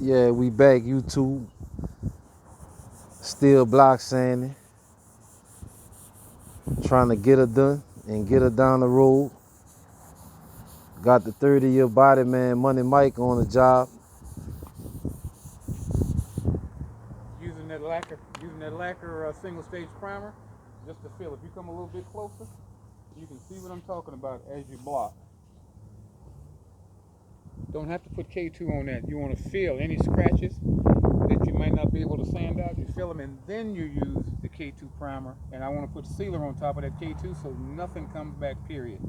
Yeah, we back YouTube. Still block sanding. Trying to get her done and get her down the road. Got the 30-year body man, Money Mike, on the job. Using that lacquer single stage primer just to feel. If you come a little bit closer, you can see what I'm talking about as you block. Don't have to put K2 on that. You want to feel any scratches that you might not be able to sand out. You feel them, and then you use the K2 primer. And I want to put sealer on top of that K2 so nothing comes back, period.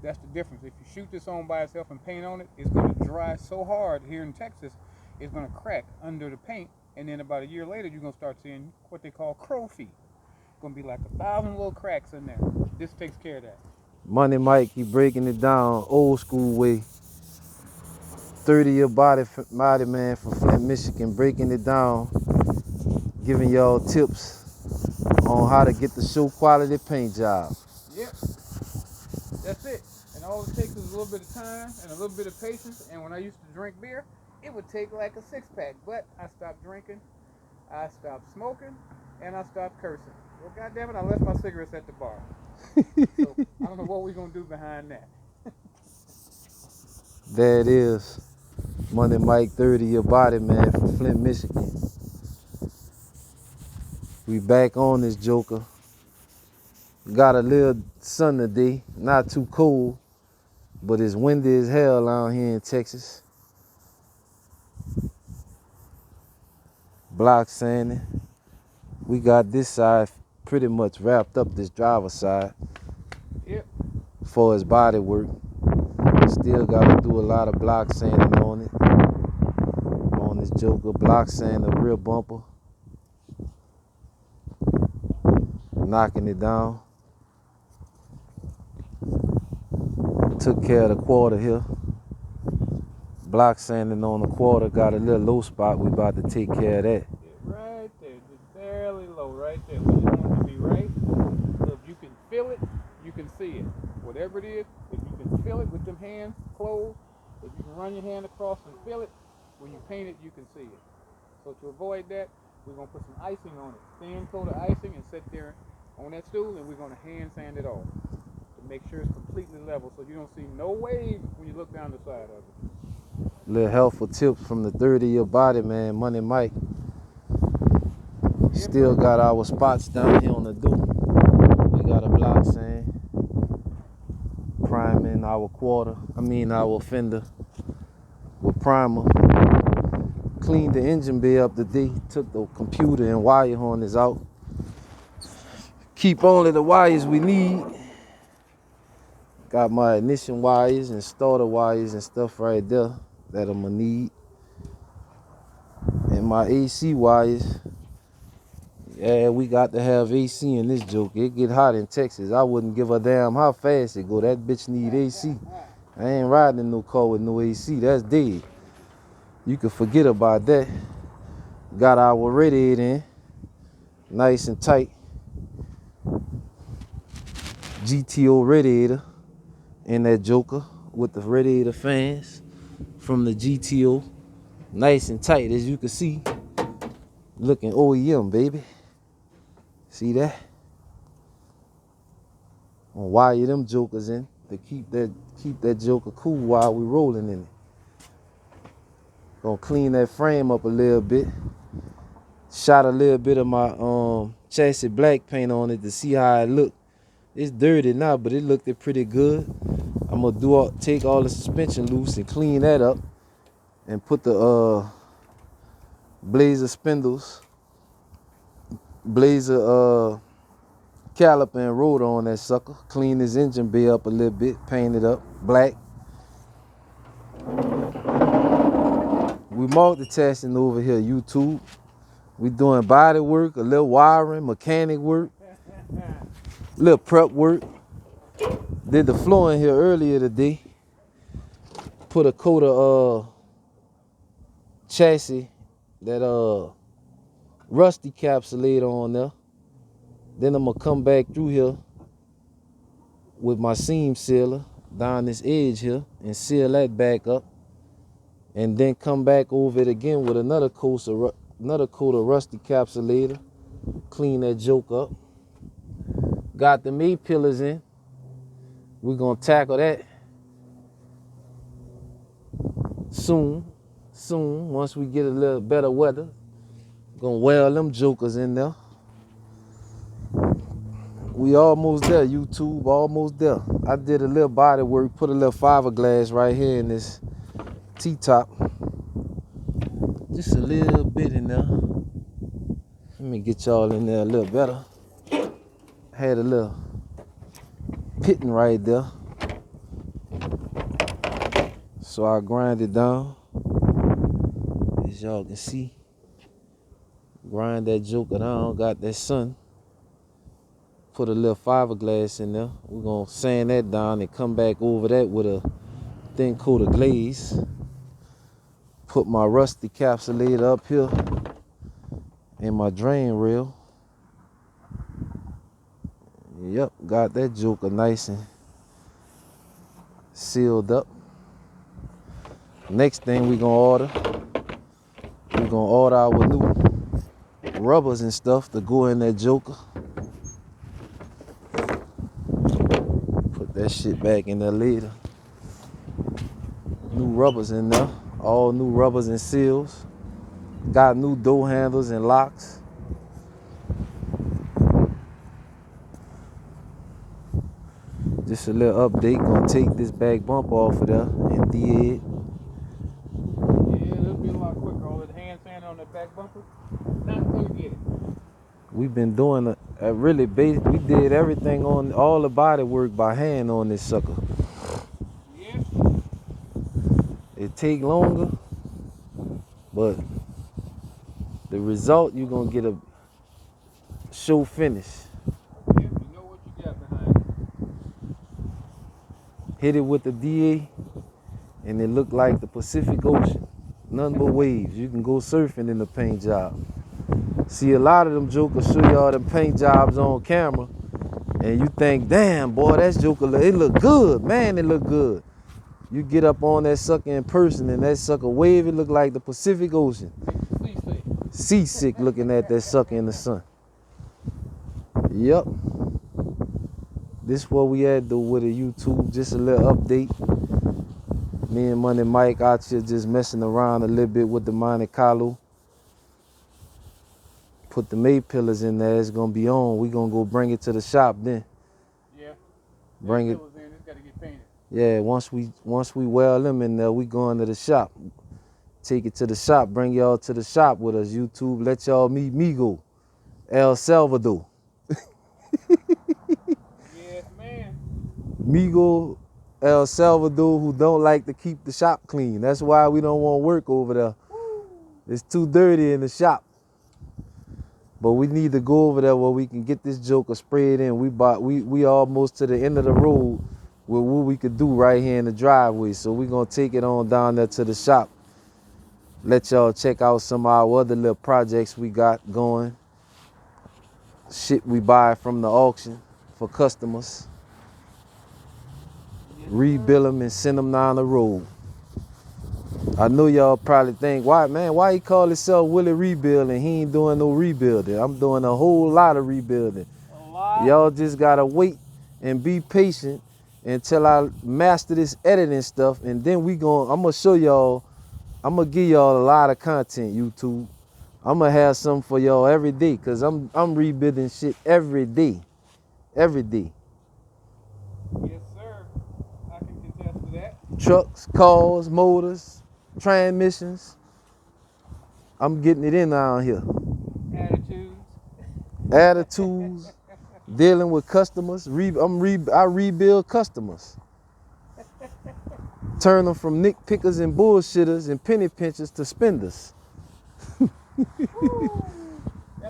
That's the difference. If you shoot this on by itself and paint on it, it's going to dry so hard here in Texas, it's going to crack under the paint. And then about a year later, you're going to start seeing what they call crow feet. It's going to be like 1,000 little cracks in there. This takes care of that. Money Mike, he breaking it down old school way. 30-year body man from Flint, Michigan, breaking it down, giving y'all tips on how to get the show quality paint job. Yep, that's it. And all it takes is a little bit of time and a little bit of patience. And when I used to drink beer, it would take like a 6-pack. But I stopped drinking, I stopped smoking, and I stopped cursing. Well, goddamn it, I left my cigarettes at the bar. So I don't know what we're gonna do behind that. There it is. Money Mike, 30-year body man from Flint, Michigan. We back on this joker. Got a little sun today, not too cold, but it's windy as hell out here in Texas. Block sanding. We got this side pretty much wrapped up, this driver's side. Yep. For his body work. Still gotta do a lot of block sanding on it. On this joker, block sand the rear bumper. Knocking it down. Took care of the quarter here. Block sanding on the quarter, got a little low spot. We about to take care of that. Right there, just barely low, right there. We just want it to be right. So if you can feel it, you can see it. Whatever it is, if you can feel it with them hands closed, if you can run your hand across and feel it, when you paint it, you can see it. So to avoid that, we're gonna put some icing on it. Thin coat of icing and sit there on that stool, and we're gonna hand sand it off to make sure it's completely level, so you don't see no wave when you look down the side of it. Little helpful tips from the 30-year body man, Money Mike. Still got our spots down here on the do. We got a block sand, priming our our fender with primer. Cleaned the engine bay up today, took the computer and wire harness out. Keep only the wires we need. Got my ignition wires and starter wires and stuff right there that I'm gonna need. And my AC wires. Yeah, we got to have AC in this joke. It get hot in Texas. I wouldn't give a damn how fast it go. That bitch need AC. I ain't riding in no car with no AC. That's dead. You can forget about that. Got our radiator in. Nice and tight. GTO radiator in that joker with the radiator fans from the GTO. Nice and tight, as you can see. Looking OEM, baby. See that? Gonna wire them jokers in to keep that joker cool while we rolling in it. Gonna clean that frame up a little bit. Shot a little bit of my chassis black paint on it to see how it looked. It's dirty now, but it looked pretty good. I'm gonna take all the suspension loose and clean that up and put the Blazer spindles, Blazer caliper and rotor on that sucker. Clean his engine bay up a little bit, paint it up black. We multitasking over here, YouTube. We doing body work, a little wiring, mechanic work, a little prep work. Did the floor in here earlier today. Put a coat of chassis, that rusty capsulator on there. Then I'm gonna come back through here with my seam sealer down this edge here and seal that back up. and then come back over it again with another coat of rusty capsulator. Clean that joke up. Got the A-pillars in. We're gonna tackle that soon, once we get a little better weather. Gonna weld them jokers in there. We almost there, YouTube, almost there. I did a little body work, put a little fiberglass right here in this T-top. Just a little bit in there. Let me get y'all in there a little better. Had a little pitting right there. So I grind it down. As y'all can see. Grind that joker down, got that sun. Put a little fiberglass in there. We're gonna sand that down and come back over that with a thin coat of glaze. Put my rusty capsulator up here in my drain rail. Yep, got that joker nice and sealed up. Next thing we're gonna order our new rubbers and stuff to go in that joker. Put that shit back in there later. New rubbers in there, all new rubbers and seals. Got new door handles and locks. Just a little update, gonna take this back bump off of there and de-ed. Yeah, it'll be a lot quicker. All that hand sand on that back bumper, not gonna get it. We've been doing we did everything on all the body work by hand on this sucker. Yeah. It take longer, but the result, you're gonna get a show finish. Yeah, you know what you got behind it. Hit it with the DA and it looked like the Pacific Ocean. Nothing but waves. You can go surfing in the paint job. See, a lot of them jokers show y'all them paint jobs on camera and you think, damn, boy, that joker, it look good. Man, it look good. You get up on that sucker in person and that sucker wave, it look like the Pacific Ocean. Seasick looking at that sucker in the sun. Yep. This what we had to do with a YouTube, just a little update. Me and Money Mike out here just messing around a little bit with the Monte Carlo. Put the A-pillars in there, it's gonna be on. We gonna go bring it to the shop then. Yeah. Bring it. It's gotta get painted. Yeah, once we weld them in there, we going to the shop. Take it to the shop, bring y'all to the shop with us, YouTube. Let y'all meet Migo, El Salvador. Yes, man. Migo, El Salvador, who don't like to keep the shop clean. That's why we don't want to work over there. It's too dirty in the shop. But we need to go over there where we can get this joker sprayed in. We almost to the end of the road with what we could do right here in the driveway. So we're gonna take it on down there to the shop. Let y'all check out some of our other little projects we got going. Shit we buy from the auction for customers. Rebuild them and send them down the road. I know y'all probably think, why he call himself Willie Rebuildz and he ain't doing no rebuilding? I'm doing a whole lot of rebuilding. Y'all just gotta wait and be patient until I master this editing stuff, and then I'm gonna show y'all, I'm gonna give y'all a lot of content, YouTube. I'm gonna have something for y'all every day, cause I'm rebuilding shit every day. Every day. Yes, sir. I can contest to that. Trucks, cars, motors, transmissions. I'm getting it in down here. Attitudes, dealing with customers. I rebuild customers. Turn them from nitpickers and bullshitters and penny pinchers to spenders. That's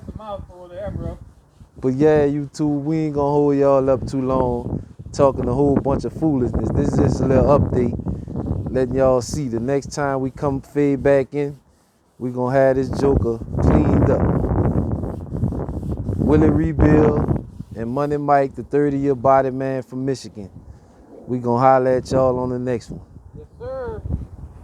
a mouthful there, bro. But yeah, YouTube, we ain't gonna hold y'all up too long talking a whole bunch of foolishness. This is just a little update, letting y'all see the next time we come fade back in, we gonna have this joker cleaned up. Willie Rebuildz and Money Mike, the 30-year body man from Michigan. We gonna holler at y'all on the next one.